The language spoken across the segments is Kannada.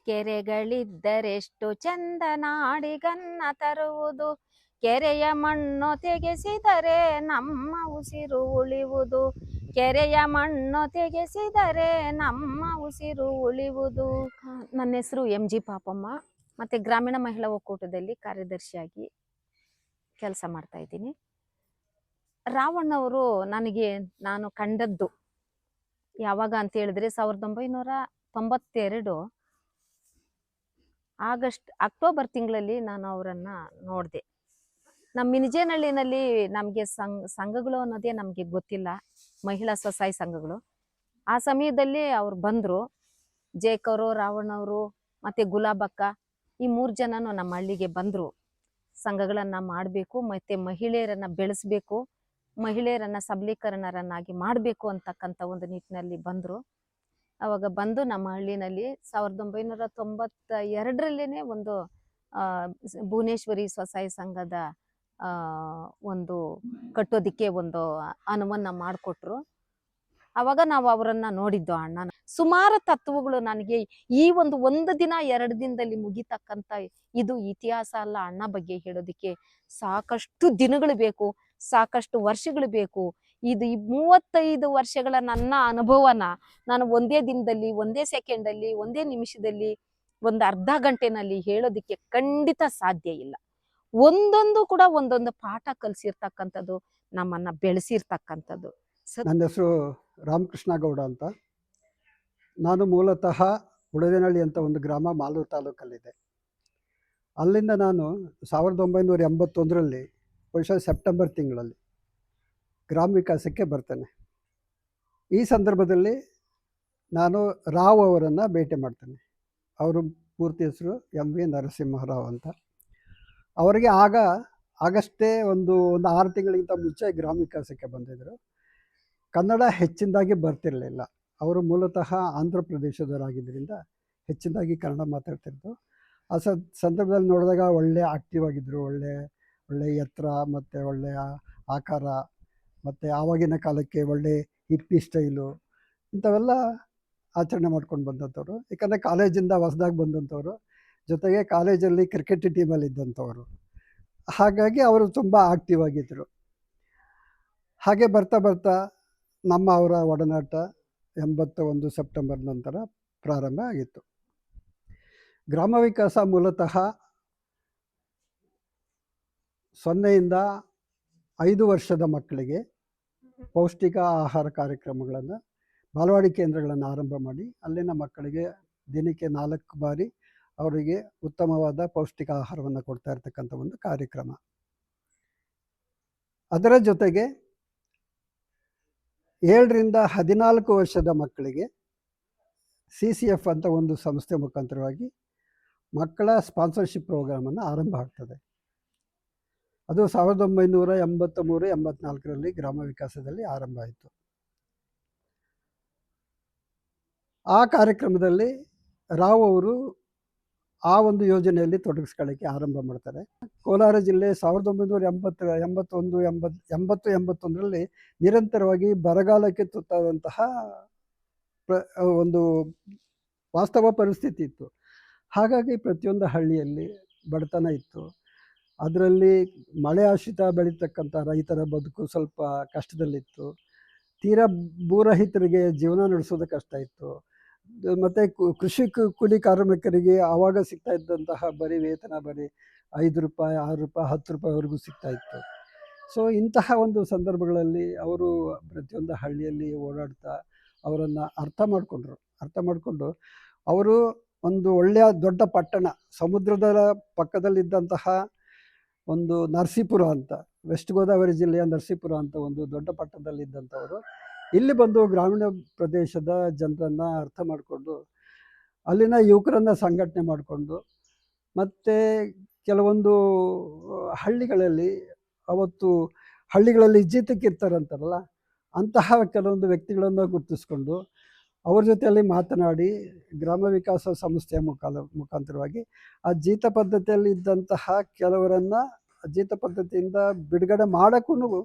ಕೆರೆಗಳಿದ್ದರೆಷ್ಟು ಚಂದ ನಾಡಿಗನ್ನ ತರುವುದು. ಕೆರೆಯ ಮಣ್ಣು ತೆಗೆಸಿದರೆ ನಮ್ಮ ಉಸಿರು ಉಳಿವುದು. ಕೆರೆಯ ಮಣ್ಣು ತೆಗೆಸಿದರೆ ನಮ್ಮ ಉಸಿರು ಉಳಿವುದು. ನನ್ನ ಹೆಸರು MG ಪಾಪಮ್ಮ. ಮತ್ತೆ ಗ್ರಾಮೀಣ ಮಹಿಳಾ ಒಕ್ಕೂಟದಲ್ಲಿ ಕಾರ್ಯದರ್ಶಿಯಾಗಿ ಕೆಲಸ ಮಾಡ್ತಾ ಇದ್ದೀನಿ. ರಾವಣ್ಣವರು ನಾನು ಕಂಡದ್ದು ಯಾವಾಗ ಅಂತ ಹೇಳಿದ್ರೆ 1992 ಅಕ್ಟೋಬರ್ ತಿಂಗಳಲ್ಲಿ ನಾನು ಅವರನ್ನ ನೋಡಿದೆ. ನಮ್ಮ ಮಿನಿಜೇನಹಳ್ಳಿನಲ್ಲಿ ನಮಗೆ ಸಂಘಗಳು ಅನ್ನೋದೇ ನಮಗೆ ಗೊತ್ತಿಲ್ಲ, ಮಹಿಳಾ ಸ್ವಸಹಾಯ ಸಂಘಗಳು. ಆ ಸಮಯದಲ್ಲಿ ಅವ್ರು ಬಂದರು. ಜೇಕವರು, ರಾವಣ್ಣವರು ಮತ್ತೆ ಗುಲಾಬಕ್ಕ ಈ 3 ಜನನು ನಮ್ಮ ಹಳ್ಳಿಗೆ ಬಂದರು. ಸಂಘಗಳನ್ನ ಮಾಡಬೇಕು, ಮತ್ತೆ ಮಹಿಳೆಯರನ್ನ ಬೆಳೆಸಬೇಕು, ಮಹಿಳೆಯರನ್ನ ಸಬಲೀಕರಣರನ್ನಾಗಿ ಮಾಡಬೇಕು ಅಂತಕ್ಕಂಥ ಒಂದು ನಿಟ್ಟಿನಲ್ಲಿ ಬಂದರು. ಅವಾಗ ಬಂದು ನಮ್ಮ ಹಳ್ಳಿನಲ್ಲಿ 1992ರಲ್ಲೇನೆ ಒಂದು ಭುವನೇಶ್ವರಿ ಸ್ವಸಹಾಯ ಸಂಘದ ಒಂದು ಕಟ್ಟೋದಿಕ್ಕೆ ಒಂದು ಅನುವನ್ನ ಮಾಡಿಕೊಟ್ರು. ಅವಾಗ ನಾವು ಅವರನ್ನ ನೋಡಿದ್ದು. ಅಣ್ಣನ ಸುಮಾರು ತತ್ವಗಳು ನನಗೆ ಈ ಒಂದು ದಿನ 2 ದಿನದಲ್ಲಿ ಮುಗಿತಕ್ಕಂಥ ಇದು ಇತಿಹಾಸ ಅಲ್ಲ. ಅಣ್ಣ ಬಗ್ಗೆ ಹೇಳೋದಿಕ್ಕೆ ಸಾಕಷ್ಟು ದಿನಗಳು ಬೇಕು, ಸಾಕಷ್ಟು ವರ್ಷಗಳು ಬೇಕು. ಇದು 35 ವರ್ಷಗಳ ನನ್ನ ಅನುಭವನ ನಾನು ಒಂದೇ ದಿನದಲ್ಲಿ, ಒಂದೇ ಸೆಕೆಂಡಲ್ಲಿ, ಒಂದೇ ನಿಮಿಷದಲ್ಲಿ, ಒಂದು ಅರ್ಧ ಗಂಟೆನಲ್ಲಿ ಹೇಳೋದಿಕ್ಕೆ ಖಂಡಿತ ಸಾಧ್ಯ ಇಲ್ಲ. ಒಂದೊಂದು ಕೂಡ ಒಂದೊಂದು ಪಾಠ ಕಲಿಸಿರ್ತಕ್ಕಂಥದ್ದು, ನಮ್ಮನ್ನ ಬೆಳೆಸಿರ್ತಕ್ಕಂಥದ್ದು. ನನ್ನ ಹೆಸರು ರಾಮಕೃಷ್ಣ ಗೌಡ ಅಂತ. ನಾನು ಮೂಲತಃ ಉಳದೇನಹಳ್ಳಿ ಅಂತ ಒಂದು ಗ್ರಾಮ ಮಾಲೂರು ತಾಲೂಕಲ್ಲಿದೆ. ಅಲ್ಲಿಂದ ನಾನು 1981ರಲ್ಲಿ ಬಹುಶಃ ಸೆಪ್ಟೆಂಬರ್ ತಿಂಗಳಲ್ಲಿ ಗ್ರಾಮ ವಿಕಾಸಕ್ಕೆ ಬರ್ತೇನೆ. ಈ ಸಂದರ್ಭದಲ್ಲಿ ನಾನು ರಾವ್ ಅವರನ್ನು ಭೇಟಿ ಮಾಡ್ತೇನೆ. ಅವರು ಪೂರ್ತಿ ಹೆಸರು MV ನರಸಿಂಹರಾವ್ ಅಂತ. ಅವರಿಗೆ ಆಗಷ್ಟೇ ಒಂದು 6 ತಿಂಗಳಿಗಿಂತ ಮುಂಚೆ ಗ್ರಾಮ ವಿಕಾಸಕ್ಕೆ ಬಂದಿದ್ದರು. ಕನ್ನಡ ಹೆಚ್ಚಿನದಾಗಿ ಬರ್ತಿರಲಿಲ್ಲ. ಅವರು ಮೂಲತಃ ಆಂಧ್ರ ಪ್ರದೇಶದವರಾಗಿದ್ದರಿಂದ ಹೆಚ್ಚಿನದಾಗಿ ಕನ್ನಡ ಮಾತಾಡ್ತಿದ್ರು. ಆ ಸಂದರ್ಭದಲ್ಲಿ ನೋಡಿದಾಗ ಒಳ್ಳೆ ಆಕ್ಟಿವ್ ಆಗಿದ್ದರು. ಒಳ್ಳೆ ಎತ್ತರ ಮತ್ತು ಒಳ್ಳೆಯ ಆಕಾರ, ಮತ್ತು ಆವಾಗಿನ ಕಾಲಕ್ಕೆ ಒಳ್ಳೆ ಹಿಪ್ಪಿ ಸ್ಟೈಲು, ಇಂಥವೆಲ್ಲ ಆಚರಣೆ ಮಾಡ್ಕೊಂಡು ಬಂದಂಥವ್ರು. ಯಾಕಂದರೆ ಕಾಲೇಜಿಂದ ಹೊಸದಾಗಿ ಬಂದಂಥವ್ರು, ಜೊತೆಗೆ ಕಾಲೇಜಲ್ಲಿ ಕ್ರಿಕೆಟ್ ಟೀಮಲ್ಲಿ ಇದ್ದಂಥವ್ರು. ಹಾಗಾಗಿ ಅವರು ತುಂಬ ಆಕ್ಟಿವ್ ಆಗಿದ್ದರು. ಹಾಗೆ ಬರ್ತಾ ಅವರ ಒಡನಾಟ 81 ಸೆಪ್ಟೆಂಬರ್ ನಂತರ ಪ್ರಾರಂಭ ಆಗಿತ್ತು. ಗ್ರಾಮ ವಿಕಾಸ ಮೂಲತಃ 0ಯಿಂದ 5 ವರ್ಷದ ಮಕ್ಕಳಿಗೆ ಪೌಷ್ಟಿಕ ಆಹಾರ ಕಾರ್ಯಕ್ರಮಗಳನ್ನು, ಬಾಲವಾಡಿ ಕೇಂದ್ರಗಳನ್ನು ಆರಂಭ ಮಾಡಿ ಅಲ್ಲಿನ ಮಕ್ಕಳಿಗೆ ದಿನಕ್ಕೆ 4 ಬಾರಿ ಅವರಿಗೆ ಉತ್ತಮವಾದ ಪೌಷ್ಟಿಕ ಆಹಾರವನ್ನು ಕೊಡ್ತಾ ಇರ್ತಕ್ಕಂಥ ಒಂದು ಕಾರ್ಯಕ್ರಮ. ಅದರ ಜೊತೆಗೆ 7ರಿಂದ 14 ವರ್ಷದ ಮಕ್ಕಳಿಗೆ CCF ಅಂತ ಒಂದು ಸಂಸ್ಥೆ ಮುಖಾಂತರವಾಗಿ ಮಕ್ಕಳ ಸ್ಪಾನ್ಸರ್ಶಿಪ್ ಪ್ರೋಗ್ರಾಮನ್ನು ಆರಂಭ ಆಗ್ತದೆ. ಅದು 1983-84ರಲ್ಲಿ ಗ್ರಾಮ ವಿಕಾಸದಲ್ಲಿ ಆರಂಭ ಆಯಿತು. ಆ ಕಾರ್ಯಕ್ರಮದಲ್ಲಿ ರಾವ್ ಅವರು ಆ ಒಂದು ಯೋಜನೆಯಲ್ಲಿ ತೊಡಗಿಸ್ಕೊಳ್ಳೋಕ್ಕೆ ಆರಂಭ ಮಾಡ್ತಾರೆ. ಕೋಲಾರ ಜಿಲ್ಲೆ 1981-ರಲ್ಲಿ ನಿರಂತರವಾಗಿ ಬರಗಾಲಕ್ಕೆ ತುತ್ತಾದಂತಹ ಒಂದು ವಾಸ್ತವ ಪರಿಸ್ಥಿತಿ ಇತ್ತು. ಹಾಗಾಗಿ ಪ್ರತಿಯೊಂದು ಹಳ್ಳಿಯಲ್ಲಿ ಬಡತನ ಇತ್ತು. ಅದರಲ್ಲಿ ಮಳೆ ಆಶ್ರಿತ ಬೆಳೀತಕ್ಕಂಥ ರೈತರ ಬದುಕು ಸ್ವಲ್ಪ ಕಷ್ಟದಲ್ಲಿತ್ತು. ತೀರಾ ಭೂರಹಿತರಿಗೆ ಜೀವನ ನಡೆಸೋದು ಕಷ್ಟ ಇತ್ತು. ಮತ್ತು ಕೃಷಿ ಕೂಲಿ ಕಾರ್ಮಿಕರಿಗೆ ಆವಾಗ ಸಿಗ್ತಾ ಇದ್ದಂತಹ ಬರೀ ವೇತನ ಬರೀ 5 ರೂಪಾಯಿ, 6 ರೂಪಾಯಿ, 10 ರೂಪಾಯಿವರೆಗೂ ಸಿಗ್ತಾ ಇತ್ತು. ಸೊ ಇಂತಹ ಒಂದು ಸಂದರ್ಭಗಳಲ್ಲಿ ಅವರು ಪ್ರತಿಯೊಂದು ಹಳ್ಳಿಯಲ್ಲಿ ಓಡಾಡ್ತಾ ಅವರನ್ನು ಅರ್ಥ ಮಾಡಿಕೊಂಡು ಅವರು ಒಂದು ಒಳ್ಳೆಯ ದೊಡ್ಡ ಪಟ್ಟಣ, ಸಮುದ್ರದ ಪಕ್ಕದಲ್ಲಿದ್ದಂತಹ ಒಂದು ನರಸೀಪುರ ಅಂತ, ವೆಸ್ಟ್ ಗೋದಾವರಿ ಜಿಲ್ಲೆಯ ನರಸೀಪುರ ಅಂತ ಒಂದು ದೊಡ್ಡ ಪಟ್ಟಣದಲ್ಲಿದ್ದಂಥವರು ಇಲ್ಲಿ ಬಂದು ಗ್ರಾಮೀಣ ಪ್ರದೇಶದ ಜನರನ್ನು ಅರ್ಥ ಮಾಡಿಕೊಂಡು ಅಲ್ಲಿನ ಯುವಕರನ್ನು ಸಂಘಟನೆ ಮಾಡಿಕೊಂಡು, ಮತ್ತು ಕೆಲವೊಂದು ಹಳ್ಳಿಗಳಲ್ಲಿ ಅವತ್ತು ಹಳ್ಳಿಗಳಲ್ಲಿ ಜೀತಕ್ಕಿರ್ತಾರಂತಾರಲ್ಲ, ಅಂತಹ ಕೆಲವೊಂದು ವ್ಯಕ್ತಿಗಳನ್ನು ಗುರುತಿಸ್ಕೊಂಡು ಅವ್ರ ಜೊತೆಯಲ್ಲಿ ಮಾತನಾಡಿ ಗ್ರಾಮ ವಿಕಾಸ ಸಂಸ್ಥೆಯ ಮುಖಾಂತರವಾಗಿ ಆ ಜೀತ ಪದ್ಧತಿಯಲ್ಲಿ ಇದ್ದಂತಹ ಕೆಲವರನ್ನು ಜೀತ ಪದ್ಧತಿಯಿಂದ ಬಿಡುಗಡೆ ಮಾಡೋಕ್ಕೂ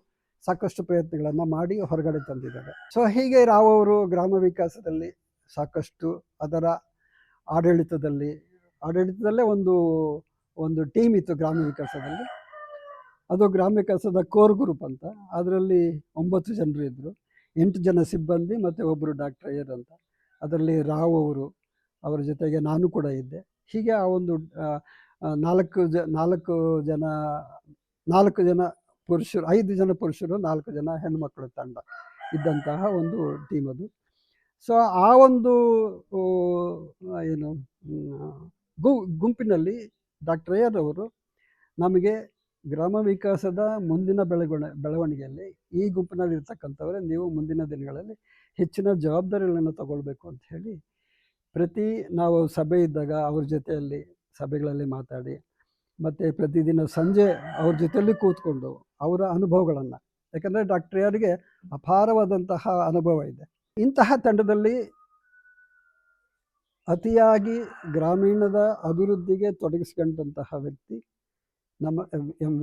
ಸಾಕಷ್ಟು ಪ್ರಯತ್ನಗಳನ್ನು ಮಾಡಿ ಹೊರಗಡೆ ತಂದಿದ್ದಾರೆ. ಸೊ ಹೀಗೆ ರಾವ್ ಅವರು ಗ್ರಾಮ ವಿಕಾಸದಲ್ಲಿ ಸಾಕಷ್ಟು ಅದರ ಆಡಳಿತದಲ್ಲೇ ಒಂದು ಟೀಮ್ ಇತ್ತು ಗ್ರಾಮ ವಿಕಾಸದಲ್ಲಿ. ಅದು ಗ್ರಾಮ ವಿಕಾಸದ ಕೋರ್ ಗ್ರೂಪ್ ಅಂತ. ಅದರಲ್ಲಿ 9 ಜನರು ಇದ್ದರು. 8 ಜನ ಸಿಬ್ಬಂದಿ ಮತ್ತು ಒಬ್ಬರು ಡಾಕ್ಟರ್ ಅಯ್ಯರ್ ಅಂತ. ಅದರಲ್ಲಿ ರಾವ್ ಅವರು, ಅವರ ಜೊತೆಗೆ ನಾನು ಕೂಡ ಇದ್ದೆ. ಹೀಗೆ ಆ ಒಂದು 4 ಜನ ಪುರುಷರು, 5 ಜನ ಪುರುಷರು, 4 ಜನ ಹೆಣ್ಣುಮಕ್ಕಳು ತಂಡ ಇದ್ದಂತಹ ಒಂದು ಟೀಮ್ ಅದು. ಸೊ ಆ ಒಂದು ಏನು ಗುಂಪಿನಲ್ಲಿ ಡಾಕ್ಟರ್ ಅಯ್ಯರ್ ಅವರು ನಮಗೆ ಗ್ರಾಮ ವಿಕಾಸದ ಮುಂದಿನ ಬೆಳವಣಿಗೆಯಲ್ಲಿ ಈ ಗುಂಪಿನಲ್ಲಿ ಇರ್ತಕ್ಕಂಥವರೇ ನೀವು ಮುಂದಿನ ದಿನಗಳಲ್ಲಿ ಹೆಚ್ಚಿನ ಜವಾಬ್ದಾರಿಗಳನ್ನು ತಗೊಳ್ಬೇಕು ಅಂತ ಹೇಳಿ, ನಾವು ಸಭೆ ಇದ್ದಾಗ ಅವ್ರ ಜೊತೆಯಲ್ಲಿ ಸಭೆಗಳಲ್ಲಿ ಮಾತಾಡಿ, ಮತ್ತು ಪ್ರತಿದಿನ ಸಂಜೆ ಅವ್ರ ಜೊತೆಯಲ್ಲಿ ಕೂತ್ಕೊಂಡು ಅವರ ಅನುಭವಗಳನ್ನು, ಯಾಕಂದರೆ ಡಾಕ್ಟರ್ ಅಯ್ಯರ್ಗೆ ಅಪಾರವಾದಂತಹ ಅನುಭವ ಇದೆ. ಇಂತಹ ತಂಡದಲ್ಲಿ ಅತಿಯಾಗಿ ಗ್ರಾಮೀಣದ ಅಭಿವೃದ್ಧಿಗೆ ತೊಡಗಿಸ್ಕೊಂಡಂತಹ ವ್ಯಕ್ತಿ ನಮ್ಮ MV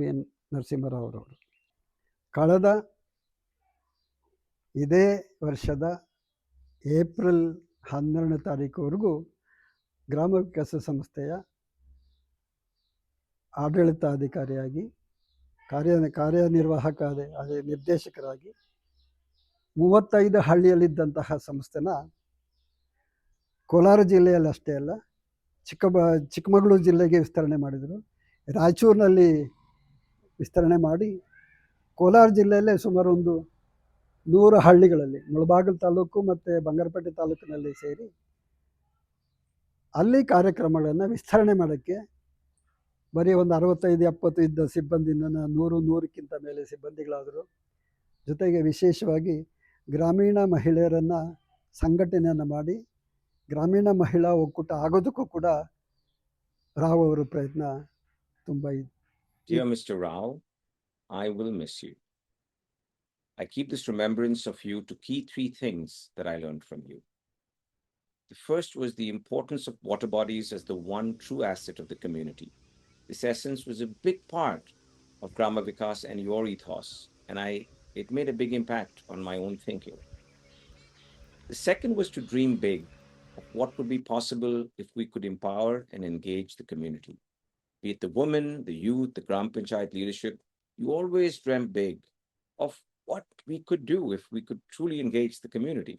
ನರಸಿಂಹರಾವ್ ಅವರು. ಕಳೆದ ಇದೇ ವರ್ಷದ ಏಪ್ರಿಲ್ 12ನೇ ತಾರೀಕುವರೆಗೂ ಗ್ರಾಮ ವಿಕಾಸ ಸಂಸ್ಥೆಯ ಆಡಳಿತಾಧಿಕಾರಿಯಾಗಿ, ಕಾರ್ಯನಿರ್ವಾಹಕ ನಿರ್ದೇಶಕರಾಗಿ 35 ಹಳ್ಳಿಯಲ್ಲಿದ್ದಂತಹ ಸಂಸ್ಥೆನ ಕೋಲಾರ ಜಿಲ್ಲೆಯಲ್ಲಿ ಅಷ್ಟೇ ಅಲ್ಲ, ಚಿಕ್ಕಮಗಳೂರು ಜಿಲ್ಲೆಗೆ ವಿಸ್ತರಣೆ ಮಾಡಿದರು. ರಾಯಚೂರಿನಲ್ಲಿ ವಿಸ್ತರಣೆ ಮಾಡಿ ಕೋಲಾರ ಜಿಲ್ಲೆಯಲ್ಲೇ ಸುಮಾರು ಒಂದು 100 ಹಳ್ಳಿಗಳಲ್ಲಿ, ಮುಳಬಾಗಿಲು ತಾಲೂಕು ಮತ್ತು ಬಂಗಾರಪೇಟೆ ತಾಲೂಕಿನಲ್ಲಿ ಸೇರಿ ಅಲ್ಲಿ ಕಾರ್ಯಕ್ರಮಗಳನ್ನು ವಿಸ್ತರಣೆ ಮಾಡೋಕ್ಕೆ ಬರೀ ಒಂದು 65-70 ಇದ್ದ ಸಿಬ್ಬಂದಿನ 100-100ಕ್ಕಿಂತ ಮೇಲೆ ಸಿಬ್ಬಂದಿಗಳಾದರು. ಜೊತೆಗೆ ವಿಶೇಷವಾಗಿ ಗ್ರಾಮೀಣ ಮಹಿಳೆಯರನ್ನು ಸಂಘಟನೆಯನ್ನು ಮಾಡಿ ಗ್ರಾಮೀಣ ಮಹಿಳಾ ಒಕ್ಕೂಟ ಆಗೋದಕ್ಕೂ ಕೂಡ ರಾವ್ ಅವರ ಪ್ರಯತ್ನ ತುಂಬ ಇದೆ. Dear Mr. Rao, I will miss you. I keep this remembrance of you to key 3 things that I learned from you. The first was the importance of water bodies as the one true asset of the community. This essence was a big part of Grama Vikas and your ethos, and it made a big impact on my own thinking. The second was to dream big of what would be possible if we could empower and engage the community. Be it the women, the youth, the Gram Panchayat leadership, you always dreamt big of what we could do if we could truly engage the community.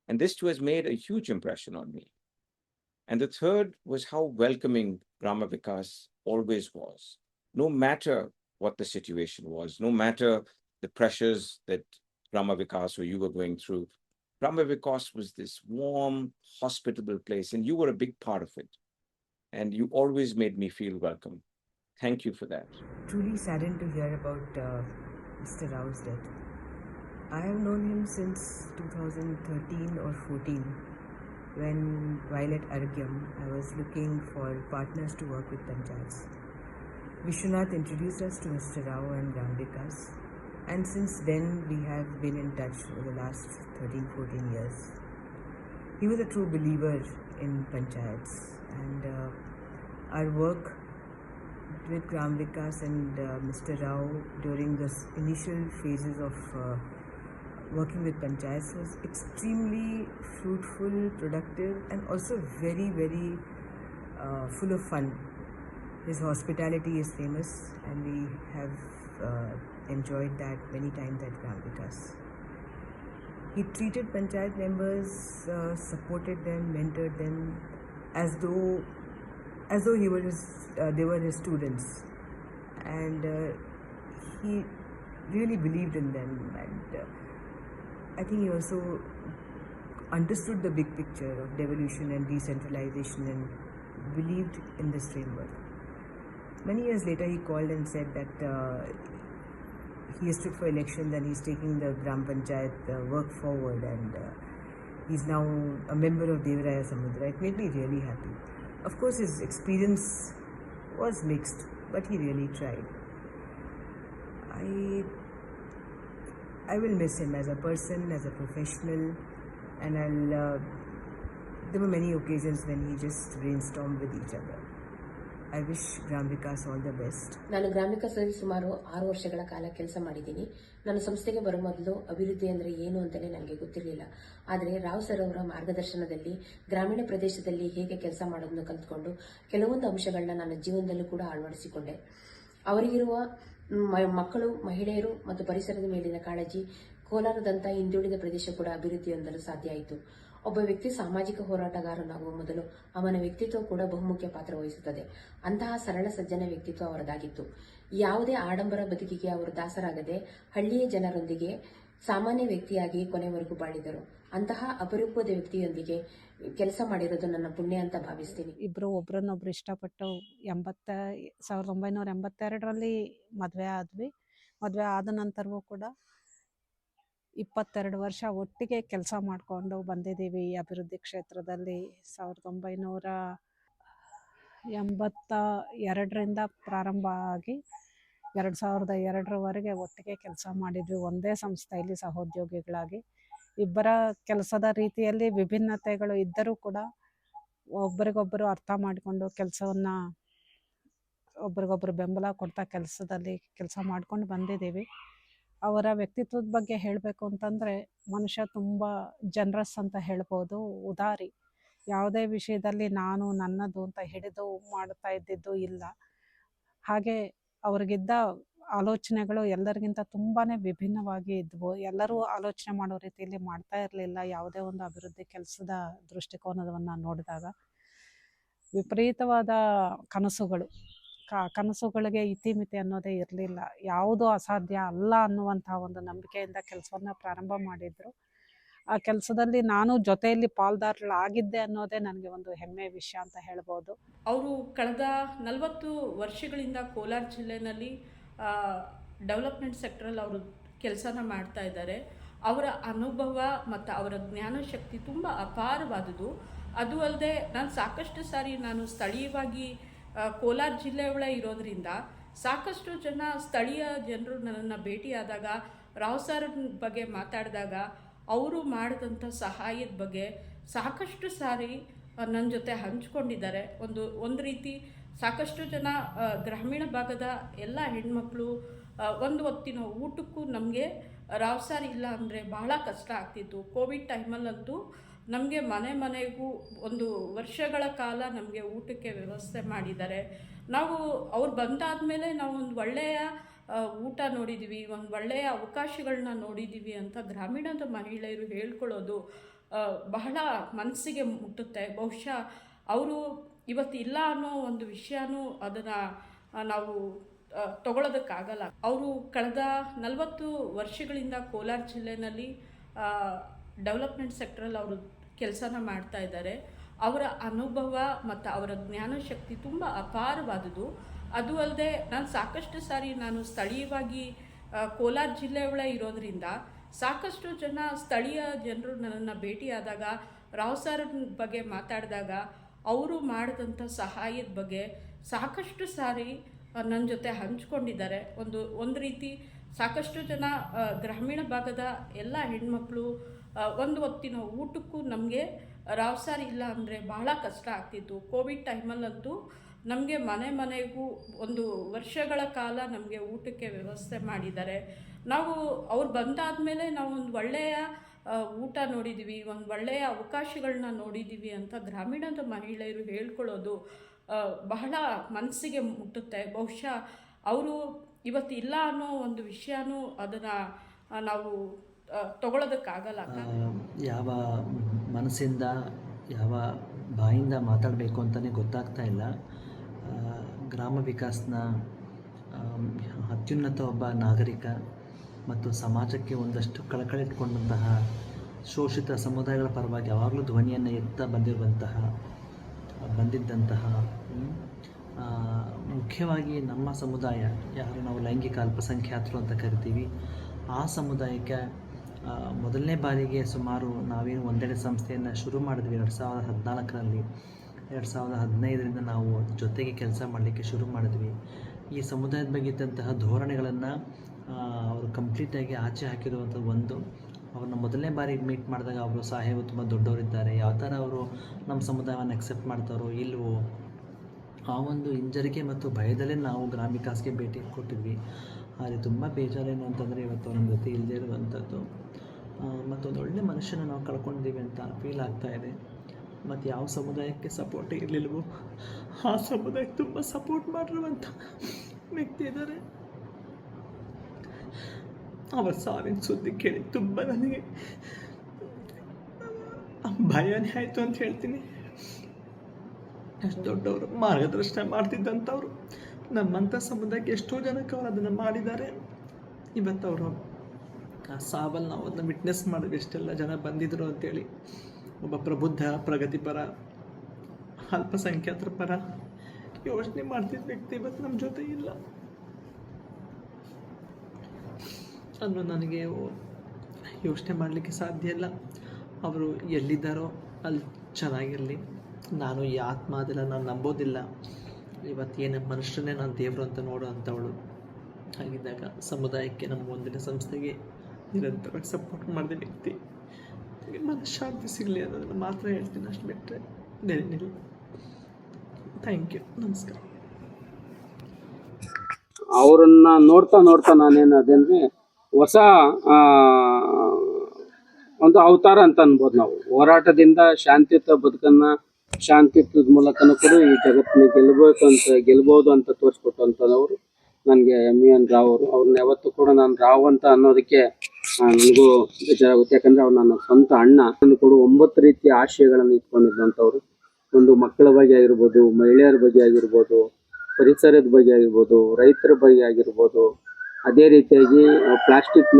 And this too has made a huge impression on me. And the third was how welcoming Grama Vikas always was. No matter what the situation was, no matter the pressures that Grama Vikas or you were going through, Grama Vikas was this warm, hospitable place, and you were a big part of it. And you always made me feel welcome. Thank you for that. Truly saddened to hear about Mr. Rao's death. I have known him since 2013 or 14, while at Argyam, I was looking for partners to work with panchayats. Vishwanath introduced us to Mr. Rao and Gram Vikas, and since then we have been in touch for the last 13-14 years. He was a true believer in panchayats, and our work with Gram Vikas and Mr. Rao during the initial phases of working with panchayats was extremely fruitful, productive, and also very, very full of fun. His hospitality is famous, and we have enjoyed that many times at Gram Vikas. He treated panchayat members, supported them, mentored them as though they were his students, and he really believed in them, and I think he also understood the big picture of devolution and decentralization and believed in this framework. Many years later he called and said that he has stood for elections and he's taking the Gram Panchayat work forward, and he's now a member of Devaraya Samudra. It made me really happy. Of course his experience was mixed, but he really tried. I will miss him as a person, as a professional, and there were many occasions when he just brainstormed with each other. I wish Gram Vikas all the best. ನಾನು ಗ್ರಾಮ ವಿಕಾಸದಲ್ಲಿ ಸುಮಾರು 6 ವರ್ಷಗಳ ಕಾಲ ಕೆಲಸ ಮಾಡಿದ್ದೀನಿ. ನಾನು ಸಂಸ್ಥೆಗೆ ಬರೋ ಮೊದಲು ಅಭಿವೃದ್ಧಿ ಅಂದರೆ ಏನು ಅಂತಲೇ ನನಗೆ ಗೊತ್ತಿರಲಿಲ್ಲ. ಆದರೆ ರಾವ್ ಸರ್ ಅವರ ಮಾರ್ಗದರ್ಶನದಲ್ಲಿ ಗ್ರಾಮೀಣ ಪ್ರದೇಶದಲ್ಲಿ ಹೇಗೆ ಕೆಲಸ ಮಾಡೋದನ್ನು ಕಲಿತ್ಕೊಂಡು ಕೆಲವೊಂದು ಅಂಶಗಳನ್ನ ನನ್ನ ಜೀವನದಲ್ಲೂ ಕೂಡ ಅಳವಡಿಸಿಕೊಂಡೆ. ಅವರಿಗಿರುವ ಮಕ್ಕಳು, ಮಹಿಳೆಯರು ಮತ್ತು ಪರಿಸರದ ಮೇಲಿನ ಕಾಳಜಿ ಕೋಲಾರದಂಥ ಹಿಂದುಳಿದ ಪ್ರದೇಶ ಕೂಡ ಅಭಿವೃದ್ಧಿ ಹೊಂದಲು ಸಾಧ್ಯ ಆಯಿತು. ಒಬ್ಬ ವ್ಯಕ್ತಿ ಸಾಮಾಜಿಕ ಹೋರಾಟಗಾರನಾಗುವ ಮೊದಲು ಅವನ ವ್ಯಕ್ತಿತ್ವ ಕೂಡ ಬಹುಮುಖ್ಯ ಪಾತ್ರ ವಹಿಸುತ್ತದೆ. ಅಂತಹ ಸರಳ ಸಜ್ಜನ ವ್ಯಕ್ತಿತ್ವ ಅವರದಾಗಿತ್ತು. ಯಾವುದೇ ಆಡಂಬರ ಬದುಕಿಗೆ ಅವರು ದಾಸರಾಗದೆ ಹಳ್ಳಿಯ ಜನರೊಂದಿಗೆ ಸಾಮಾನ್ಯ ವ್ಯಕ್ತಿಯಾಗಿ ಕೊನೆವರೆಗೂ ಬಾಳಿದರು. ಅಂತಹ ಅಪರೂಪದ ವ್ಯಕ್ತಿಯೊಂದಿಗೆ ಕೆಲಸ ಮಾಡಿರೋದು ನನ್ನ ಪುಣ್ಯ ಅಂತ ಭಾವಿಸ್ತೀನಿ. ಇಬ್ಬರು ಒಬ್ರನ್ನೊಬ್ರು ಇಷ್ಟಪಟ್ಟು 1982ರಲ್ಲಿ ಮದುವೆ ಆದ್ವಿ. ಮದುವೆ ಆದ ನಂತರವೂ ಕೂಡ 22 ವರ್ಷ ಒಟ್ಟಿಗೆ ಕೆಲಸ ಮಾಡಿಕೊಂಡು ಬಂದಿದ್ದೀವಿ ಈ ಅಭಿವೃದ್ಧಿ ಕ್ಷೇತ್ರದಲ್ಲಿ. 1982ರಿಂದ ಪ್ರಾರಂಭ ಆಗಿ 2002ರವರೆಗೆ ಒಟ್ಟಿಗೆ ಕೆಲಸ ಮಾಡಿದ್ವಿ ಒಂದೇ ಸಂಸ್ಥೆಯಲ್ಲಿ ಸಹೋದ್ಯೋಗಿಗಳಾಗಿ. ಇಬ್ಬರ ಕೆಲಸದ ರೀತಿಯಲ್ಲಿ ವಿಭಿನ್ನತೆಗಳು ಇದ್ದರೂ ಕೂಡ ಒಬ್ಬರಿಗೊಬ್ಬರು ಅರ್ಥ ಮಾಡಿಕೊಂಡು ಕೆಲಸವನ್ನು ಒಬ್ರಿಗೊಬ್ರು ಬೆಂಬಲ ಕೊಡ್ತಾ ಕೆಲಸದಲ್ಲಿ ಕೆಲಸ ಮಾಡ್ಕೊಂಡು ಬಂದಿದ್ದೀವಿ. ಅವರ ವ್ಯಕ್ತಿತ್ವದ ಬಗ್ಗೆ ಹೇಳಬೇಕು ಅಂತಂದರೆ ಮನುಷ್ಯ ತುಂಬ ಜನರಸ್ ಅಂತ ಹೇಳ್ಬೋದು, ಉದಾರಿ. ಯಾವುದೇ ವಿಷಯದಲ್ಲಿ ನಾನು ನನ್ನದು ಅಂತ ಹಿಡಿದು ಮಾಡ್ತಾ ಇದ್ದಿದ್ದು ಇಲ್ಲ. ಹಾಗೆ ಅವ್ರಿಗಿದ್ದ ಆಲೋಚನೆಗಳು ಎಲ್ಲರಿಗಿಂತ ತುಂಬಾ ವಿಭಿನ್ನವಾಗಿ ಇದ್ವು. ಎಲ್ಲರೂ ಆಲೋಚನೆ ಮಾಡೋ ರೀತಿಯಲ್ಲಿ ಮಾಡ್ತಾ ಇರಲಿಲ್ಲ. ಯಾವುದೇ ಒಂದು ಅಭಿವೃದ್ಧಿ ಕೆಲಸದ ದೃಷ್ಟಿಕೋನವನ್ನು ನೋಡಿದಾಗ ವಿಪರೀತವಾದ ಕನಸುಗಳು, ಕನಸುಗಳಿಗೆ ಇತಿಮಿತಿ ಅನ್ನೋದೇ ಇರಲಿಲ್ಲ. ಯಾವುದು ಅಸಾಧ್ಯ ಅಲ್ಲ ಅನ್ನುವಂಥ ಒಂದು ನಂಬಿಕೆಯಿಂದ ಕೆಲಸವನ್ನು ಪ್ರಾರಂಭ ಮಾಡಿದರು. ಆ ಕೆಲಸದಲ್ಲಿ ನಾನು ಜೊತೆಯಲ್ಲಿ ಪಾಲ್ದಾರಳಾಗಿದ್ದೆ ಅನ್ನೋದೇ ನನಗೆ ಒಂದು ಹೆಮ್ಮೆಯ ವಿಷಯ ಅಂತ ಹೇಳ್ಬೋದು. ಅವರು ಕಳೆದ 40 ವರ್ಷಗಳಿಂದ ಕೋಲಾರ ಜಿಲ್ಲೆಯಲ್ಲಿ ಡೆವಲಪ್ಮೆಂಟ್ ಸೆಕ್ಟ್ರಲ್ಲಿ ಅವರು ಕೆಲಸನ ಮಾಡ್ತಾ ಇದ್ದಾರೆ. ಅವರ ಅನುಭವ ಮತ್ತು ಅವರ ಜ್ಞಾನಶಕ್ತಿ ತುಂಬ ಅಪಾರವಾದುದು. ಅದು ಅಲ್ಲದೆ ನಾನು ಸಾಕಷ್ಟು ಸಾರಿ ನಾನು ಸ್ಥಳೀಯವಾಗಿ ಕೋಲಾರ ಜಿಲ್ಲೆಯೊಳಗೆ ಇರೋದರಿಂದ ಸಾಕಷ್ಟು ಜನ ಸ್ಥಳೀಯ ಜನರು ನನ್ನನ್ನು ಭೇಟಿಯಾದಾಗ ರಾವ್ ಸರ್ ಬಗ್ಗೆ ಮಾತಾಡಿದಾಗ ಅವರು ಮಾಡಿದಂಥ ಸಹಾಯದ ಬಗ್ಗೆ ಸಾಕಷ್ಟು ಸಾರಿ ನನ್ನ ಜೊತೆ ಹಂಚ್ಕೊಂಡಿದ್ದಾರೆ. ಒಂದು ರೀತಿ ಸಾಕಷ್ಟು ಜನ ಗ್ರಾಮೀಣ ಭಾಗದ ಎಲ್ಲ ಹೆಣ್ಮಕ್ಳು ಒಂದು ಹೊತ್ತಿನ ಊಟಕ್ಕೂ ನಮಗೆ ರಾವ್ ಸರ್ ಇಲ್ಲ ಅಂದರೆ ಬಹಳ ಕಷ್ಟ ಆಗ್ತಿತ್ತು. ಕೋವಿಡ್ ಟೈಮಲ್ಲಂತೂ ನಮಗೆ ಮನೆಗೂ 1 ವರ್ಷಗಳ ಕಾಲ ನಮಗೆ ಊಟಕ್ಕೆ ವ್ಯವಸ್ಥೆ ಮಾಡಿದ್ದಾರೆ. ನಾವು ಅವ್ರು ಬಂದಾದಮೇಲೆ ನಾವು ಒಂದು ಒಳ್ಳೆಯ ಊಟ ನೋಡಿದ್ದೀವಿ, ಒಂದು ಒಳ್ಳೆಯ ಅವಕಾಶಗಳನ್ನ ನೋಡಿದ್ದೀವಿ ಅಂತ ಗ್ರಾಮೀಣದ ಮಹಿಳೆಯರು ಹೇಳ್ಕೊಳ್ಳೋದು ಬಹಳ ಮನಸ್ಸಿಗೆ ಮುಟ್ಟುತ್ತೆ. ಬಹುಶಃ ಅವರು ಇವತ್ತಿಲ್ಲ ಅನ್ನೋ ಒಂದು ವಿಷಯನೂ ಅದನ್ನು ನಾವು ತಗೊಳ್ಳೋದಕ್ಕಾಗಲ್ಲ. ಅವರು ಕಳೆದ 40 ವರ್ಷಗಳಿಂದ ಕೋಲಾರ ಜಿಲ್ಲೆಯಲ್ಲಿ ಡೆವಲಪ್ಮೆಂಟ್ ಸೆಕ್ಟ್ರಲ್ಲಿ ಅವರು ಕೆಲಸನ ಮಾಡ್ತಾ ಇದ್ದಾರೆ. ಅವರ ಅನುಭವ ಮತ್ತು ಅವರ ಜ್ಞಾನಶಕ್ತಿ ತುಂಬ ಅಪಾರವಾದುದು. ಅದು ಅಲ್ಲದೆ ನಾನು ಸಾಕಷ್ಟು ಸಾರಿ ನಾನು ಸ್ಥಳೀಯವಾಗಿ ಕೋಲಾರ ಜಿಲ್ಲೆಯೊಳಗೆ ಇರೋದರಿಂದ ಸಾಕಷ್ಟು ಜನ ಸ್ಥಳೀಯ ಜನರು ನನ್ನನ್ನು ಭೇಟಿಯಾದಾಗ ರಾವ್ ಸರ್ ಬಗ್ಗೆ ಮಾತಾಡಿದಾಗ ಅವರು ಮಾಡಿದಂಥ ಸಹಾಯದ ಬಗ್ಗೆ ಸಾಕಷ್ಟು ಸಾರಿ ನನ್ನ ಜೊತೆ ಹಂಚ್ಕೊಂಡಿದ್ದಾರೆ. ಒಂದು ರೀತಿ ಸಾಕಷ್ಟು ಜನ ಗ್ರಾಮೀಣ ಭಾಗದ ಎಲ್ಲ ಹೆಣ್ಮಕ್ಳು ಒಂದು ಹೊತ್ತಿನ ಊಟಕ್ಕೂ ನಮಗೆ ರಾವ್ ಸರ್ ಇಲ್ಲ ಅಂದರೆ ಬಹಳ ಕಷ್ಟ ಆಗ್ತಿತ್ತು. ಕೋವಿಡ್ ಟೈಮಲ್ಲಂತೂ ನಮಗೆ ಮನೆಗೂ 1 ವರ್ಷಗಳ ಕಾಲ ನಮಗೆ ಊಟಕ್ಕೆ ವ್ಯವಸ್ಥೆ ಮಾಡಿದ್ದಾರೆ. ನಾವು ಅವ್ರು ಬಂದಾದಮೇಲೆ ನಾವು ಒಂದು ಒಳ್ಳೆಯ ಊಟ ನೋಡಿದ್ದೀವಿ, ಒಂದು ಒಳ್ಳೆಯ ಅವಕಾಶಗಳನ್ನ ನೋಡಿದ್ದೀವಿ ಅಂತ ಗ್ರಾಮೀಣದ ಮಹಿಳೆಯರು ಹೇಳ್ಕೊಳ್ಳೋದು ಬಹಳ ಮನಸ್ಸಿಗೆ ಮುಟ್ಟುತ್ತೆ. ಬಹುಶಃ ಅವರು ಇವತ್ತಿಲ್ಲ ಅನ್ನೋ ಒಂದು ವಿಷಯನೂ ಅದನ್ನು ನಾವು ತಗೊಳ್ಳೋದಕ್ಕಾಗಲ್ಲ. ಯಾವ ಮನಸ್ಸಿಂದ ಯಾವ ಬಾಯಿಂದ ಮಾತಾಡಬೇಕು ಅಂತಲೇ ಗೊತ್ತಾಗ್ತಾ ಇಲ್ಲ. ಗ್ರಾಮ ವಿಕಾಸ್ನ ಅತ್ಯುನ್ನತ ಒಬ್ಬ ನಾಗರಿಕ ಮತ್ತು ಸಮಾಜಕ್ಕೆ ಒಂದಷ್ಟು ಕಳಕಳಿಟ್ಕೊಂಡಂತಹ ಶೋಷಿತ ಸಮುದಾಯಗಳ ಪರವಾಗಿ ಯಾವಾಗಲೂ ಧ್ವನಿಯನ್ನು ಎತ್ತಾ ಬಂದಿದ್ದಂತಹ ಮುಖ್ಯವಾಗಿ ನಮ್ಮ ಸಮುದಾಯ, ಯಾರು ನಾವು ಲೈಂಗಿಕ ಅಲ್ಪಸಂಖ್ಯಾತರು ಅಂತ ಕರಿತೀವಿ, ಆ ಸಮುದಾಯಕ್ಕೆ ಮೊದಲನೇ ಬಾರಿಗೆ ಸುಮಾರು ನಾವೇನು ಒಂದೆಡೆ ಸಂಸ್ಥೆಯನ್ನು ಶುರು ಮಾಡಿದ್ವಿ 2014ರಲ್ಲಿ. 2015ರಿಂದ ನಾವು ಜೊತೆಗೆ ಕೆಲಸ ಮಾಡಲಿಕ್ಕೆ ಶುರು ಮಾಡಿದ್ವಿ. ಈ ಸಮುದಾಯದ ಬಗ್ಗೆ ಇದ್ದಂತಹ ಧೋರಣೆಗಳನ್ನು ಅವರು ಕಂಪ್ಲೀಟಾಗಿ ಆಚೆ ಹಾಕಿರುವಂಥದ್ದು ಒಂದು. ಅವ್ರನ್ನ ಮೊದಲನೇ ಬಾರಿ ಮೀಟ್ ಮಾಡಿದಾಗ ಅವರು ಸಾಹೇಬು ತುಂಬ ದೊಡ್ಡವರಿದ್ದಾರೆ, ಯಾವ ಥರ ಅವರು ನಮ್ಮ ಸಮುದಾಯವನ್ನು ಅಕ್ಸೆಪ್ಟ್ ಮಾಡ್ತಾರೋ ಇಲ್ವೋ, ಆ ಒಂದು ಹಿಂಜರಿಕೆ ಮತ್ತು ಭಯದಲ್ಲೇ ನಾವು ಗ್ರಾಮ ವಿಕಾಸ್ಗೆ ಭೇಟಿ ಕೊಟ್ಟಿದ್ವಿ. ಆದರೆ ತುಂಬ ಬೇಜಾರೇನು ಅಂತಂದರೆ ಇವತ್ತು ನಮ್ಮ ಜೊತೆ ಇಲ್ಲದೇ ಇರುವಂಥದ್ದು ಮತ್ತೊಂದು ಒಳ್ಳೆ ಮನುಷ್ಯನ ನಾವು ಕಳ್ಕೊಂಡಿದ್ದೀವಿ ಅಂತ ಫೀಲ್ ಆಗ್ತಾ ಇದೆ. ಮತ್ತು ಯಾವ ಸಮುದಾಯಕ್ಕೆ ಸಪೋರ್ಟ್ ಇರಲಿಲ್ವೋ ಆ ಸಮುದಾಯಕ್ಕೆ ತುಂಬ ಸಪೋರ್ಟ್ ಮಾಡಿರುವಂಥ ವ್ಯಕ್ತಿ ಇದ್ದಾರೆ. ಅವರ ಸಾವಿನ ಸುದ್ದಿ ಕೇಳಿ ತುಂಬ ನನಗೆ ಭಯನೇ ಆಯಿತು ಅಂತ ಹೇಳ್ತೀನಿ. ಎಷ್ಟು ದೊಡ್ಡವರು ಮಾರ್ಗದರ್ಶನ ಮಾಡ್ತಿದ್ದಂಥವ್ರು ನಮ್ಮಂಥ ಸಮುದಾಯಕ್ಕೆ ಎಷ್ಟೋ ಜನಕ್ಕೆ ಅವರು ಅದನ್ನು ಮಾಡಿದ್ದಾರೆ. ಇವತ್ತು ಅವರು ಆ ಸಾವಲ್ಲಿ ನಾವು ಅದನ್ನ ವಿಟ್ನೆಸ್ ಮಾಡಿದ್ವಿ, ಎಷ್ಟೆಲ್ಲ ಜನ ಬಂದಿದ್ದರು ಅಂತೇಳಿ. ಒಬ್ಬ ಪ್ರಬುದ್ಧ, ಪ್ರಗತಿಪರ, ಅಲ್ಪಸಂಖ್ಯಾತರ ಪರ ಯೋಚನೆ ಮಾಡ್ತಿದ್ದ ವ್ಯಕ್ತಿ ಇವತ್ತು ನಮ್ಮ ಜೊತೆ ಇಲ್ಲ ಅನ್ನೋ ನನಗೆ ಯೋಚನೆ ಮಾಡಲಿಕ್ಕೆ ಸಾಧ್ಯ ಇಲ್ಲ. ಅವರು ಎಲ್ಲಿದ್ದಾರೋ ಅಲ್ಲಿ ಚೆನ್ನಾಗಿರಲಿ. ನಾನು ಈ ಆತ್ಮ ಅದೆಲ್ಲ ನಾನು ನಂಬೋದಿಲ್ಲ. ಇವತ್ತೇನು ಮನುಷ್ಯನೇ ನಾನು ದೇವರು ಅಂತ ನೋಡೋ ಅಂಥವಳು. ಹಾಗಿದ್ದಾಗ ಸಮುದಾಯಕ್ಕೆ, ನಮ್ಮ ಒಂದಿನ ಸಂಸ್ಥೆಗೆ ನಿರಂತರವಾಗಿ ಸಪೋರ್ಟ್ ಮಾಡಿದ ವ್ಯಕ್ತಿ ಮನಃಶಾಂತಿ ಸಿಗಲಿ ಅನ್ನೋದನ್ನು ಮಾತ್ರ ಹೇಳ್ತೀನಿ. ಅಷ್ಟು ಬಿಟ್ಟರೆ ಬೇರೇನಿಲ್ಲ. ಥ್ಯಾಂಕ್ ಯು, ನಮಸ್ಕಾರ. ಅವರನ್ನ ನೋಡ್ತಾ ನಾನೇನು ಅದೇಂದ್ರೆ ಹೊಸ ಒಂದು ಅವತಾರ ಅಂತ ಅನ್ಬೋದು. ನಾವು ಹೋರಾಟದಿಂದ ಶಾಂತಿಯುತ ಬದುಕನ್ನ, ಶಾಂತಿಯುತದ ಮೂಲಕನೂ ಕೂಡ ಈ ಜಗತ್ತಿನ ಗೆಲ್ಬಹುದು ಅಂತ ತೋರಿಸ್ಕೊಟ್ಟಂಥವ್ರು ನನಗೆ MN ರಾವ್ ಅವರು. ಅವ್ರನ್ನ ಯಾವತ್ತೂ ಕೂಡ ನಾನು ರಾವ್ ಅಂತ ಅನ್ನೋದಕ್ಕೆ ನನಗೂ ಬೇಜಾರಾಗುತ್ತೆ. ಯಾಕಂದ್ರೆ ಅವ್ರು ನನ್ನ ಸ್ವಂತ ಅಣ್ಣ. ಕೂಡ 9 ರೀತಿಯ ಆಶಯಗಳನ್ನು ಇಟ್ಕೊಂಡಿದ್ದಂಥವ್ರು. ಒಂದು ಮಕ್ಕಳ ಬಗ್ಗೆ ಆಗಿರ್ಬೋದು, ಮಹಿಳೆಯರ ಬಗ್ಗೆ ಆಗಿರ್ಬೋದು, ಪರಿಸರದ ಬಗ್ಗೆ ಆಗಿರ್ಬೋದು, ರೈತರ ಬಗ್ಗೆ ಆಗಿರ್ಬೋದು, ಅದೇ ರೀತಿಯಾಗಿ ಪ್ಲಾಸ್ಟಿಕ್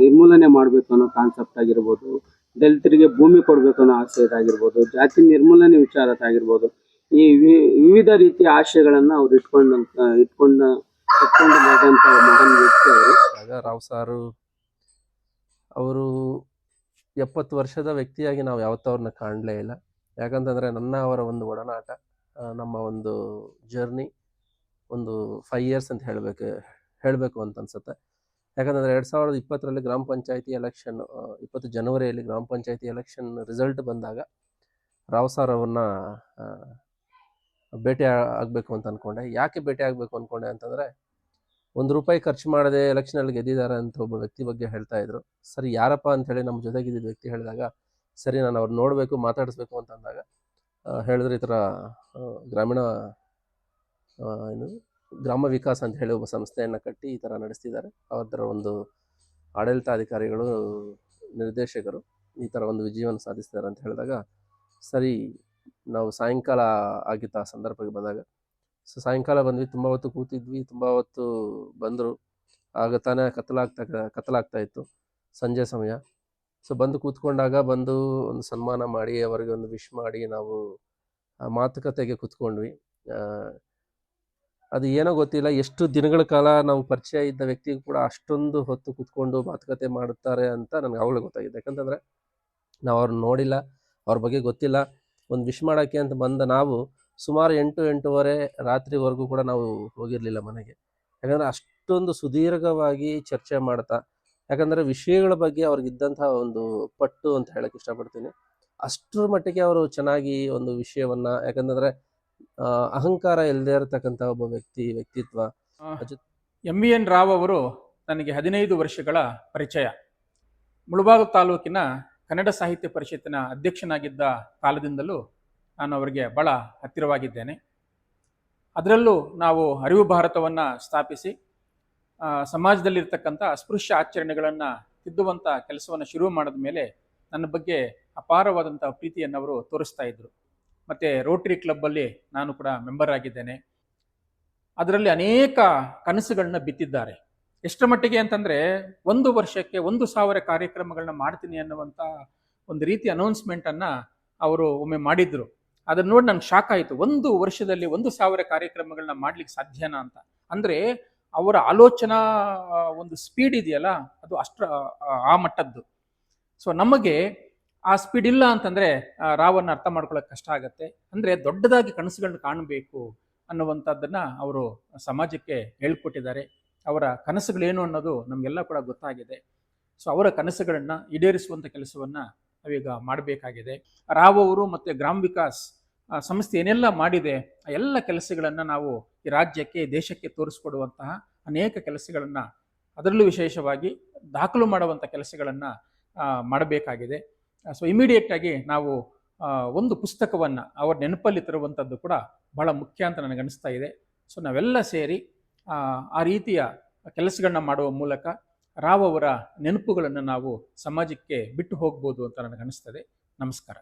ನಿರ್ಮೂಲನೆ ಮಾಡಬೇಕು ಅನ್ನೋ ಕಾನ್ಸೆಪ್ಟ್ ಆಗಿರ್ಬೋದು, ದಲಿತರಿಗೆ ಭೂಮಿ ಕೊಡಬೇಕು ಅನ್ನೋ ಆಸೆ ಇದಾಗಿರ್ಬೋದು, ಜಾತಿ ನಿರ್ಮೂಲನೆ ವಿಚಾರದಾಗಿರ್ಬೋದು, ಈ ವಿವಿಧ ರೀತಿಯ ಆಶಯಗಳನ್ನ ಅವ್ರು ಇಟ್ಕೊಂಡು ಮಾಡಿದಂಥ ಮಹಾನ್ ವ್ಯಕ್ತಿ ಅವರು. ರಾವ್ ಸಾರು ಅವರು 70 ವರ್ಷದ ವ್ಯಕ್ತಿಯಾಗಿ ನಾವು ಯಾವತ್ತೂ ಅವ್ರನ್ನ ಕಾಣಲೇ ಇಲ್ಲ. ಯಾಕಂತಂದರೆ ಅವರ ಒಂದು ಒಡನಾಟ, ನಮ್ಮ ಒಂದು ಜರ್ನಿ ಒಂದು 5 ಇಯರ್ಸ್ ಅಂತ ಹೇಳಬೇಕು ಅಂತ ಅನ್ಸುತ್ತೆ. ಯಾಕಂತಂದರೆ 2020ರಲ್ಲಿ ಗ್ರಾಮ ಪಂಚಾಯತಿ ಎಲೆಕ್ಷನ್, 20 ಜನವರಿಯಲ್ಲಿ ಗ್ರಾಮ ಪಂಚಾಯತಿ ಎಲೆಕ್ಷನ್ ರಿಸಲ್ಟ್ ಬಂದಾಗ ರಾವ್ ಸಾರ್ ಅವ್ರನ್ನ ಭೇಟಿ ಆಗಬೇಕು ಅಂತ ಅಂದ್ಕೊಂಡೆ. ಯಾಕೆ ಭೇಟಿ ಆಗಬೇಕು ಅಂದ್ಕೊಂಡೆ ಅಂತಂದರೆ, ₹1 ಖರ್ಚು ಮಾಡದೆ ಎಲೆಕ್ಷನಲ್ಲಿ ಗೆದ್ದಿದ್ದಾರೆ ಅಂತ ಒಬ್ಬ ವ್ಯಕ್ತಿ ಬಗ್ಗೆ ಹೇಳ್ತಾ ಇದ್ರು. ಸರಿ, ಯಾರಪ್ಪ ಅಂಥೇಳಿ ನಮ್ಮ ಜೊತೆಗಿದ್ದ ವ್ಯಕ್ತಿ ಹೇಳಿದಾಗ, ಸರಿ ನಾನು ಅವ್ರು ನೋಡಬೇಕು, ಮಾತಾಡಿಸ್ಬೇಕು ಅಂತ ಅಂದಾಗ ಹೇಳಿದ್ರೆ ಈ ಥರ ಗ್ರಾಮ ವಿಕಾಸ ಅಂತ ಹೇಳಿ ಒಬ್ಬ ಸಂಸ್ಥೆಯನ್ನು ಕಟ್ಟಿ ಈ ಥರ ನಡೆಸ್ತಿದ್ದಾರೆ. ಅದರ ಒಂದು ಆಡಳಿತಾಧಿಕಾರಿಗಳು, ನಿರ್ದೇಶಕರು ಈ ಥರ ಒಂದು ವಿಜಯವನ್ನು ಸಾಧಿಸ್ತಿದ್ದಾರೆ ಅಂತ ಹೇಳಿದಾಗ, ಸರಿ ನಾವು ಸಾಯಂಕಾಲ ಆಗಿತ್ತು ಆ ಸಂದರ್ಭಕ್ಕೆ ಬಂದಾಗ. ಸೊ ಸಾಯಂಕಾಲ ಬಂದ್ವಿ, ತುಂಬ ಹೊತ್ತು ಕೂತಿದ್ವಿ, ತುಂಬ ಹೊತ್ತು ಬಂದರು. ಆಗ ತಾನೇ ಕತ್ತಲಾಗ್ತಾ ಇತ್ತು, ಸಂಜೆ ಸಮಯ. ಸೊ ಬಂದು ಕೂತ್ಕೊಂಡಾಗ ಒಂದು ಸನ್ಮಾನ ಮಾಡಿ ಅವರಿಗೆ ಒಂದು ವಿಶ್ ಮಾಡಿ ನಾವು ಮಾತುಕತೆಗೆ ಕೂತ್ಕೊಂಡ್ವಿ. ಅದು ಏನೋ ಗೊತ್ತಿಲ್ಲ, ಎಷ್ಟು ದಿನಗಳ ಕಾಲ ನಾವು ಪರಿಚಯ ಇದ್ದ ವ್ಯಕ್ತಿಗೂ ಕೂಡ ಅಷ್ಟೊಂದು ಹೊತ್ತು ಕೂತ್ಕೊಂಡು ಮಾತುಕತೆ ಮಾಡುತ್ತಾರೆ ಅಂತ ನನಗೆ ಆವಾಗಲೇ ಗೊತ್ತಾಗಿದೆ. ಯಾಕಂತಂದರೆ ನಾವು ಅವ್ರನ್ನ ನೋಡಿಲ್ಲ, ಅವ್ರ ಬಗ್ಗೆ ಗೊತ್ತಿಲ್ಲ. ಒಂದು ವಿಶ್ ಮಾಡೋಕ್ಕೆ ಅಂತ ಬಂದ ನಾವು ಸುಮಾರು 8-8:30 ರಾತ್ರಿವರೆಗೂ ಕೂಡ ನಾವು ಹೋಗಿರಲಿಲ್ಲ ಮನೆಗೆ. ಯಾಕಂದರೆ ಅಷ್ಟೊಂದು ಸುದೀರ್ಘವಾಗಿ ಚರ್ಚೆ ಮಾಡ್ತಾ, ಯಾಕಂದರೆ ವಿಷಯಗಳ ಬಗ್ಗೆ ಅವ್ರಿಗಿದ್ದಂಥ ಒಂದು ಪಟ್ಟು ಅಂತ ಹೇಳಕ್ಕೆ ಇಷ್ಟಪಡ್ತೀನಿ. ಅಷ್ಟರ ಮಟ್ಟಿಗೆ ಅವರು ಚೆನ್ನಾಗಿ ಒಂದು ವಿಷಯವನ್ನು, ಯಾಕಂತಂದರೆ ಅಹಂಕಾರ ಇಲ್ಲದೆ ಇರತಕ್ಕಂಥ ಒಬ್ಬ ವ್ಯಕ್ತಿತ್ವ. MN ರಾವ್ ಅವರು ನನಗೆ 15 ವರ್ಷಗಳ ಪರಿಚಯ. ಮುಳಬಾಗಿಲು ತಾಲೂಕಿನ ಕನ್ನಡ ಸಾಹಿತ್ಯ ಪರಿಷತ್ತಿನ ಅಧ್ಯಕ್ಷನಾಗಿದ್ದ ಕಾಲದಿಂದಲೂ ನಾನು ಅವರಿಗೆ ಭಾಳ ಹತ್ತಿರವಾಗಿದ್ದೇನೆ. ಅದರಲ್ಲೂ ನಾವು ಅರಿವು ಭಾರತವನ್ನು ಸ್ಥಾಪಿಸಿ ಸಮಾಜದಲ್ಲಿರ್ತಕ್ಕಂಥ ಅಸ್ಪೃಶ್ಯ ಆಚರಣೆಗಳನ್ನು ತಿದ್ದುವಂಥ ಕೆಲಸವನ್ನು ಶುರು ಮಾಡಿದ ಮೇಲೆ ನನ್ನ ಬಗ್ಗೆ ಅಪಾರವಾದಂಥ ಪ್ರೀತಿಯನ್ನು ಅವರು ತೋರಿಸ್ತಾ ಇದ್ದರು. ಮತ್ತು ರೋಟರಿ ಕ್ಲಬ್ಬಲ್ಲಿ ನಾನು ಕೂಡ ಮೆಂಬರ್ ಆಗಿದ್ದೇನೆ. ಅದರಲ್ಲಿ ಅನೇಕ ಕನಸುಗಳನ್ನ ಬಿತ್ತಿದ್ದಾರೆ. ಎಷ್ಟರ ಮಟ್ಟಿಗೆ ಅಂತಂದರೆ, 1 ವರ್ಷಕ್ಕೆ 1,000 ಕಾರ್ಯಕ್ರಮಗಳನ್ನ ಮಾಡ್ತೀನಿ ಅನ್ನುವಂಥ ಒಂದು ರೀತಿ ಅನೌನ್ಸ್ಮೆಂಟನ್ನು ಅವರು ಒಮ್ಮೆ ಮಾಡಿದ್ರು. ಅದನ್ನು ನೋಡಿ ನನಗೆ ಶಾಕ್ ಆಯಿತು. 1 ವರ್ಷದಲ್ಲಿ 1,000 ಕಾರ್ಯಕ್ರಮಗಳನ್ನ ಮಾಡ್ಲಿಕ್ಕೆ ಸಾಧ್ಯನಾ ಅಂತ. ಅಂದರೆ ಅವರ ಆಲೋಚನಾ ಒಂದು ಸ್ಪೀಡ್ ಇದೆಯಲ್ಲ, ಅದು ಆ ಮಟ್ಟದ್ದು. ಸೊ ನಮಗೆ ಆ ಸ್ಪೀಡ್ ಇಲ್ಲ ಅಂತಂದರೆ ರಾವನ್ನು ಅರ್ಥ ಮಾಡ್ಕೊಳ್ಳೋಕೆ ಕಷ್ಟ ಆಗುತ್ತೆ. ಅಂದರೆ ದೊಡ್ಡದಾಗಿ ಕನಸುಗಳನ್ನ ಕಾಣಬೇಕು ಅನ್ನುವಂಥದ್ದನ್ನು ಅವರು ಸಮಾಜಕ್ಕೆ ಹೇಳ್ಕೊಟ್ಟಿದ್ದಾರೆ. ಅವರ ಕನಸುಗಳೇನು ಅನ್ನೋದು ನಮಗೆಲ್ಲ ಕೂಡ ಗೊತ್ತಾಗಿದೆ. ಸೊ ಅವರ ಕನಸುಗಳನ್ನು ಈಡೇರಿಸುವಂಥ ಕೆಲಸವನ್ನು ನಾವೀಗ ಮಾಡಬೇಕಾಗಿದೆ. ರಾವ್ ಅವರು ಮತ್ತು ಗ್ರಾಮ ವಿಕಾಸ್ ಸಂಸ್ಥೆ ಏನೆಲ್ಲ ಮಾಡಿದೆ ಆ ಎಲ್ಲ ಕೆಲಸಗಳನ್ನು ನಾವು ಈ ರಾಜ್ಯಕ್ಕೆ ದೇಶಕ್ಕೆ ತೋರಿಸ್ಕೊಡುವಂತಹ ಅನೇಕ ಕೆಲಸಗಳನ್ನು, ಅದರಲ್ಲೂ ವಿಶೇಷವಾಗಿ ದಾಖಲು ಮಾಡುವಂಥ ಕೆಲಸಗಳನ್ನು ಮಾಡಬೇಕಾಗಿದೆ. ಸೊ ಇಮಿಡಿಯೇಟಾಗಿ ನಾವು ಒಂದು ಪುಸ್ತಕವನ್ನು ಅವರ ನೆನಪಲ್ಲಿ ತರುವಂಥದ್ದು ಕೂಡ ಬಹಳ ಮುಖ್ಯ ಅಂತ ನನಗೆ ಅನಿಸ್ತಾ ಇದೆ. ಸೊ ನಾವೆಲ್ಲ ಸೇರಿ ಆ ರೀತಿಯ ಕೆಲಸಗಳನ್ನ ಮಾಡುವ ಮೂಲಕ ರಾವ್ ಅವರ ನೆನಪುಗಳನ್ನು ನಾವು ಸಮಾಜಕ್ಕೆ ಬಿಟ್ಟು ಹೋಗ್ಬೋದು ಅಂತ ನನಗೆ ಅನಿಸ್ತದೆ. ನಮಸ್ಕಾರ.